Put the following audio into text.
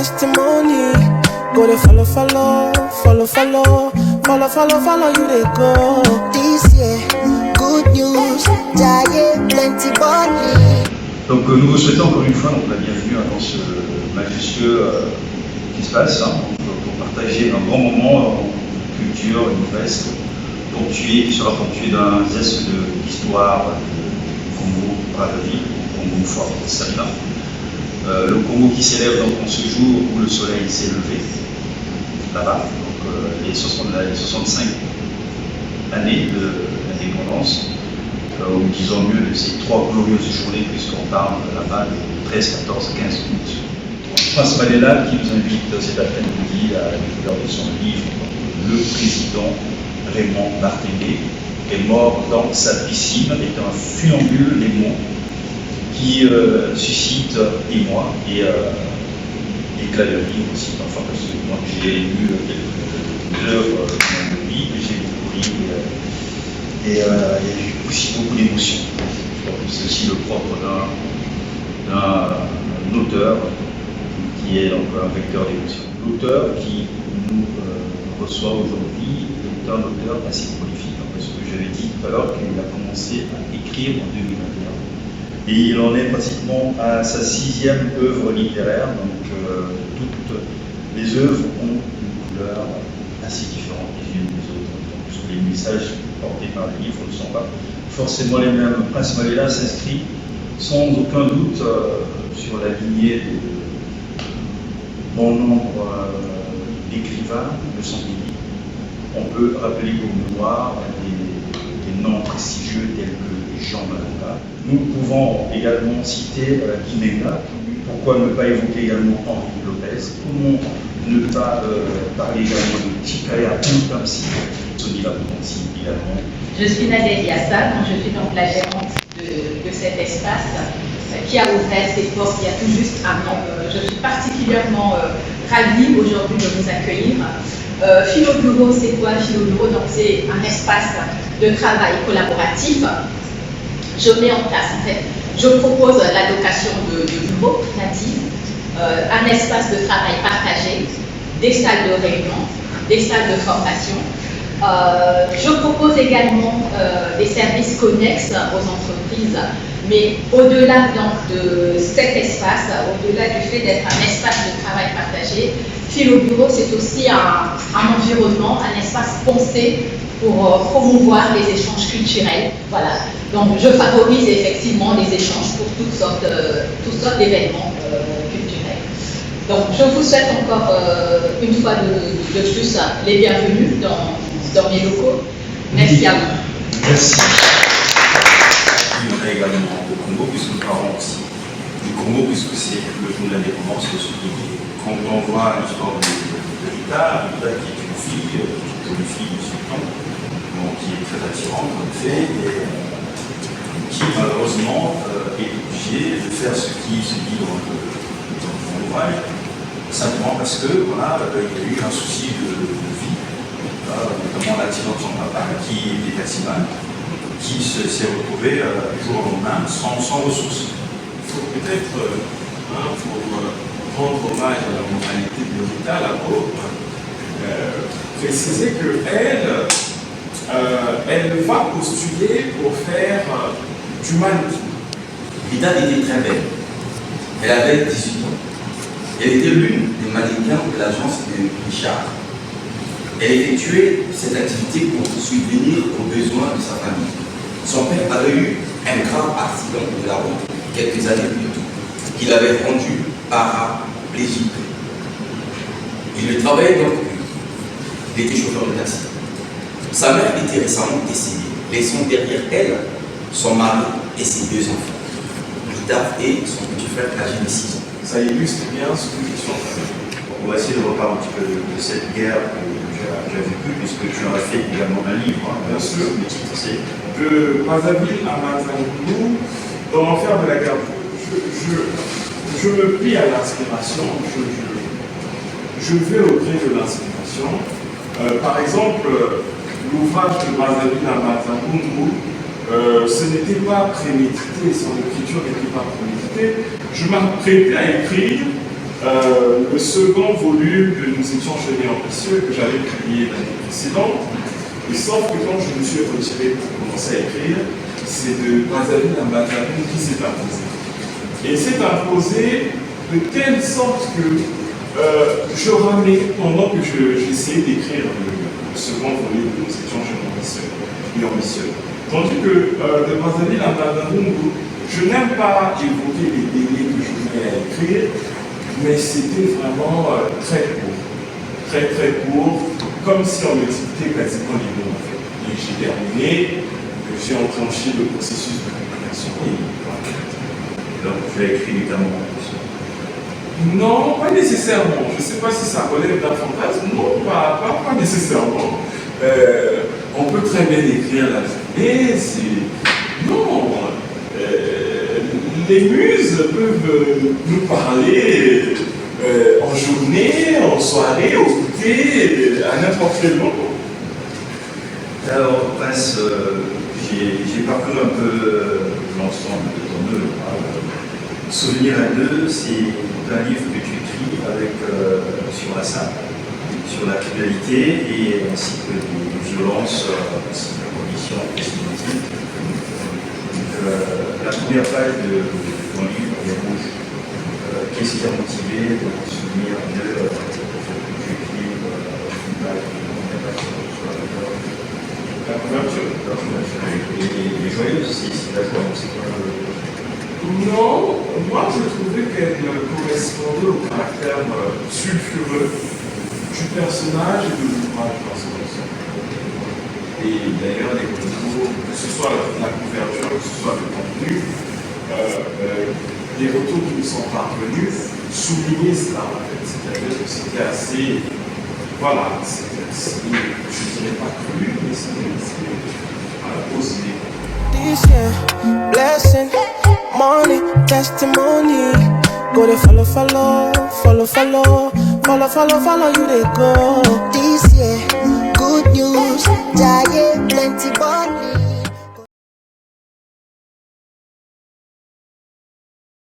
testimony. Go to follow, follow, follow, follow, follow, follow, follow you they go. This year, good news, giant plenty body. Donc nous vous souhaitons encore une fois la bienvenue dans ce majestueux espace pour partager un grand moment de culture, une fresque ponctuée, qui sera ponctuée d'un zeste d'histoire du Congo, Brazzaville, Congo fort Salina. Le Congo qui s'élève donc en ce jour où le soleil s'est levé, là-bas, donc les 65 années de l'indépendance, ou disons mieux de ces 3 glorieuses journées, puisqu'on parle là-bas de 13, 14, 15 août. Prince Mandela qui nous invite cet après-midi à la découverte de son livre, Le Président Raymond Barthélémy est mort dans sa piscine, avec un funambule les mots qui suscite émoi et éclat de rire aussi, parfois parce que moi j'ai lu quelques œuvres de lui, que j'ai beaucoup lu, et il y a eu aussi beaucoup d'émotions. Je crois que c'est aussi le propre d'un auteur qui est donc un vecteur d'émotion. L'auteur qui nous reçoit aujourd'hui est un auteur assez prolifique, parce que j'avais dit tout à l'heure qu'il a commencé à écrire en 2021. Et il en est pratiquement à sa 6e œuvre littéraire, donc toutes les œuvres ont une couleur assez différente les unes des autres, puisque les messages portés par les livres ne sont pas forcément les mêmes. Prince Mandela s'inscrit sans aucun doute sur la lignée de bon nombre d'écrivains de son pays. On peut rappeler pour mémoire des noms prestigieux tels que Jean Malanga. Nous pouvons également citer Guiméga. Pourquoi ne pas évoquer également Henri Lopez? Comment ne pas parler également de Tikaya Mpamsi, Sonny Bakonsi également? Je suis Nadège Yassane, je suis donc la gérante de cet espace qui a ouvert ses portes il y a tout juste un an. Je suis particulièrement ravie aujourd'hui de vous accueillir. Philo Bureau, c'est quoi Philo Bureau? Donc c'est un espace de travail collaboratif. Je mets en place, en fait, je propose la location de bureaux natifs, un espace de travail partagé, des salles de réunion, des salles de formation. Je propose également des services connexes aux entreprises, mais au-delà donc de cet espace, au-delà du fait d'être un espace de travail partagé, Philo Bureau, c'est aussi un environnement, un espace pensé pour promouvoir les échanges culturels. Voilà. Donc je favorise effectivement les échanges pour toutes sortes d'événements culturels. Donc je vous souhaite encore une fois de plus les bienvenus dans mes locaux. Merci à vous. Merci. On a également le Congo, puisque nous parlons aussi du Congo, puisque c'est le jour de l'indépendance de ce pays. Quand on voit l'histoire de Rita qui est une fille, du sultan, qui est très attirante en effet, et qui malheureusement est obligée de faire ce qui se dit dans mon ouvrage, simplement parce que voilà, il y a eu un souci de vie, notamment l'accident de son papa qui était taximan, qui s'est retrouvé du jour au lendemain sans ressources. Il faut peut-être, pour rendre hommage à la moralité de Rita, la pauvre, préciser qu'elle elle va postuler pour faire du mannequin. Rita était très belle. Elle avait 18 ans. Elle était l'une des mannequins de l'agence de Richard. Elle effectuait cette activité pour subvenir aux besoins de sa famille. Son père avait eu un grave accident de la route quelques années plus tôt, qu'il avait rendu paraplégique. Il ne travaillait donc plus. Il était chauffeur de taxi. Sa mère était récemment décédée, laissant derrière elle son mari et ses 2 enfants, Rita et son petit frère âgé de 6 ans. Ça illustre bien ce que je suis en train de dire. On va essayer de reparler un petit peu de cette guerre que tu as vécue, puisque tu en as fait également un livre. Bien sûr. Le titre, c'est De Brazzaville à Mazangou, dans l'enfer de la guerre. Je me plie à l'inspiration, je vais au gré de l'inspiration. Par exemple, l'ouvrage de Brazzaville à Mazangou, ce n'était pas prémédité, son écriture n'était pas préméditée. Je m'apprêtais à écrire Le second volume de Nous étions jeunes et ambitieux que j'avais publié l'année précédente. Et sauf que quand je me suis retiré pour commencer à écrire, c'est de Brazzaville à Brazzaville qui s'est imposé. Et s'est imposé de telle sorte que je ramais pendant que j'essayais d'écrire le second volume de Nous étions jeunes et ambitieux. Tandis que de Brazzaville à Brazzaville, je n'aime pas évoquer les délais que je mets à écrire, mais c'était vraiment très court. Très très court, comme si on me dictait quasiment les mots en fait. Et j'ai terminé, j'ai enclenché le processus de publication. Donc tu as écrit notamment en plus. Non, pas nécessairement. Je ne sais pas si ça relève d'un fantasme. Non, pas nécessairement. On peut très bien écrire la journée. Non. Les muses peuvent nous parler en journée, en soirée, au goûter, à n'importe quel moment. Alors, Prince, j'ai parcouru un peu l'ensemble de ton œuvre. Souvenir à deux, c'est un livre que tu écris avec, sur la salle, sur la criminalité et ainsi que les violences, ainsi que la condition antisémitique. La première page de ton livre est rouge. Qu'est-ce qui a motivé de souvenir à deux pour que tu écrives une page sur la couverture? La couverture est joyeuse aussi, c'est d'accord, c'est quoi Non, moi je trouvais qu'elle correspondait au caractère sulfureux du personnage et de l'ouvrage dans ce sens. Et d'ailleurs, les retours, que ce soit la couverture, que ce soit le contenu, les retours qui nous sont parvenus soulignaient cela en fait. C'est-à-dire que c'était assez, voilà, c'était assez, je ne dirais pas cru, mais c'était osé. This year, blessing, money, testimony. Go to follow, follow, follow, follow, follow, follow, follow you they go. This year.